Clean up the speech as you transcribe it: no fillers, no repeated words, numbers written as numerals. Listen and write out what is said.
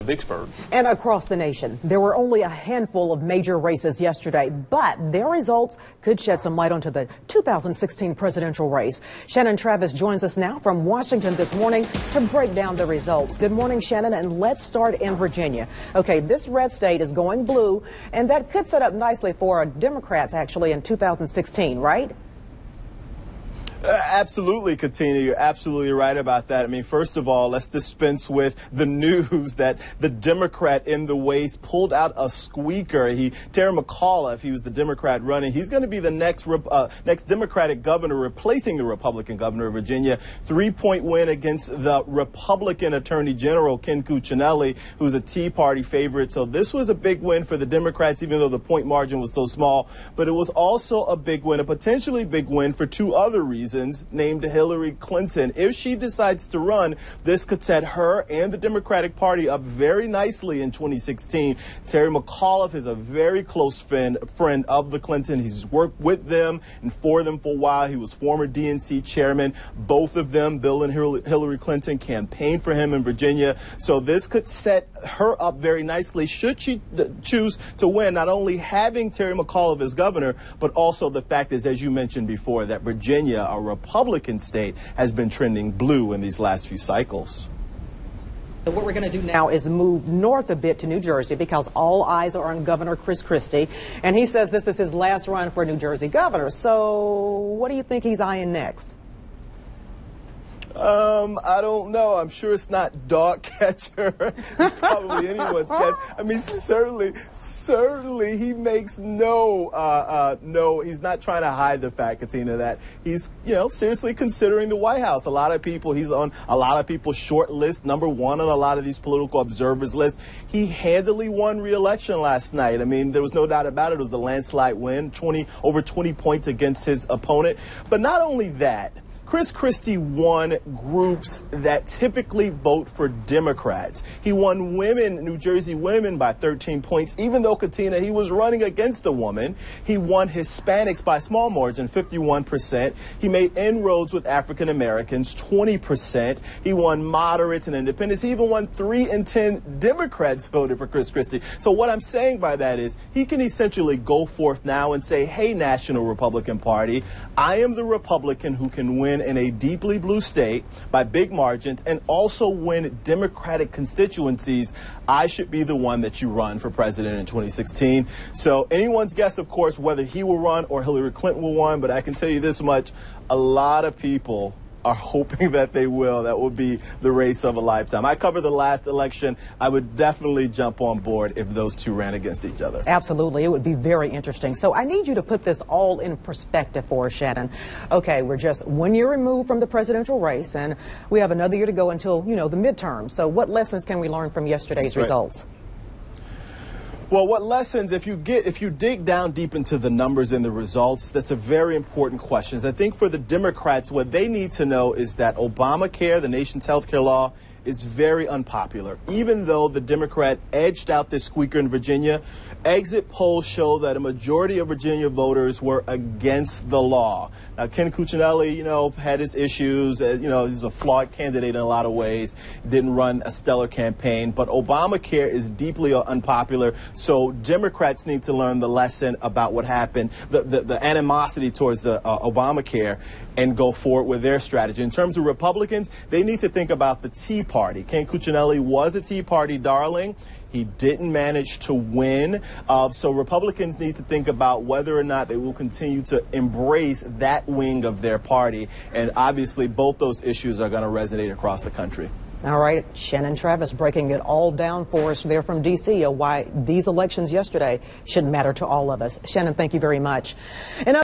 Vicksburg. And across the nation, there were only a handful of major races yesterday, but their results could shed some light onto the 2016 presidential race. Shannon Travis joins us now from Washington this morning to break down the results. Good morning, Shannon, and let's start in Virginia. Okay, this red state is going blue, and that could set up nicely for Democrats, actually, in 2016, right? Absolutely, Katina. You're absolutely right about that. I mean, first of all, let's dispense with the news that the Democrat in the race pulled out a squeaker. Terry McAuliffe, he was the Democrat running. He's going to be the next Democratic governor replacing the Republican governor of Virginia. 3-point win against the Republican Attorney General, Ken Cuccinelli, who's a Tea Party favorite. So this was a big win for the Democrats, even though the point margin was so small. But it was also a big win, a potentially big win for two other reasons. Named Hillary Clinton. If she decides to run, this could set her and the Democratic Party up very nicely in 2016. Terry McAuliffe is a very close friend of the Clinton. He's worked with them and for them for a while. He was former DNC chairman. Both of them, Bill and Hillary Clinton, campaigned for him in Virginia. So this could set her up very nicely should she choose to win, not only having Terry McAuliffe as governor, but also the fact is, as you mentioned before, that Virginia, a Republican state, has been trending blue in these last few cycles. What we're going to do now is move north a bit to New Jersey because all eyes are on Governor Chris Christie, and he says this is his last run for New Jersey governor. So what do you think he's eyeing next? I don't know. I'm sure it's not dog catcher. It's probably anyone's guess. I mean, certainly he makes he's not trying to hide the fact, Katina, that he's, seriously considering the White House. He's on a lot of people's short list, number one on a lot of these political observers lists. He handily won re-election last night. I mean, there was no doubt about it. It was a landslide win, over 20 points against his opponent. But not only that, Chris Christie won groups that typically vote for Democrats. He won New Jersey women by 13 points, even though, Katina, he was running against a woman. He won Hispanics by a small margin, 51%. He made inroads with African Americans, 20%. He won moderates and independents. He even won 3 in 10 Democrats voted for Chris Christie. So what I'm saying by that is he can essentially go forth now and say, hey, National Republican Party, I am the Republican who can win in a deeply blue state by big margins and also win Democratic constituencies. I should be the one that you run for president in 2016. So anyone's guess, of course, whether he will run or Hillary Clinton will run, but I can tell you this much, a lot of people are hoping that they will. That will be the race of a lifetime. I covered the last election. I would definitely jump on board if those two ran against each other. Absolutely. It would be very interesting. So I need you to put this all in perspective for us, Shannon. Okay, we're just 1 year removed from the presidential race, and we have another year to go until, the midterms. So what lessons can we learn from yesterday's results? Well, what lessons, if you dig down deep into the numbers and the results, that's a very important question. I think for the Democrats, what they need to know is that Obamacare, the nation's health care law, is very unpopular. Even though the Democrat edged out this squeaker in Virginia, exit polls show that a majority of Virginia voters were against the law. Now, Ken Cuccinelli, had his issues. He's a flawed candidate in a lot of ways. Didn't run a stellar campaign. But Obamacare is deeply unpopular. So Democrats need to learn the lesson about what happened, the animosity towards the Obamacare, and go forward with their strategy. In terms of Republicans, they need to think about the Tea Party. Ken Cuccinelli was a Tea Party darling. He didn't manage to win. So Republicans need to think about whether or not they will continue to embrace that wing of their party. And obviously, both those issues are going to resonate across the country. All right, Shannon Travis breaking it all down for us there from D.C. Why these elections yesterday should matter to all of us. Shannon, thank you very much.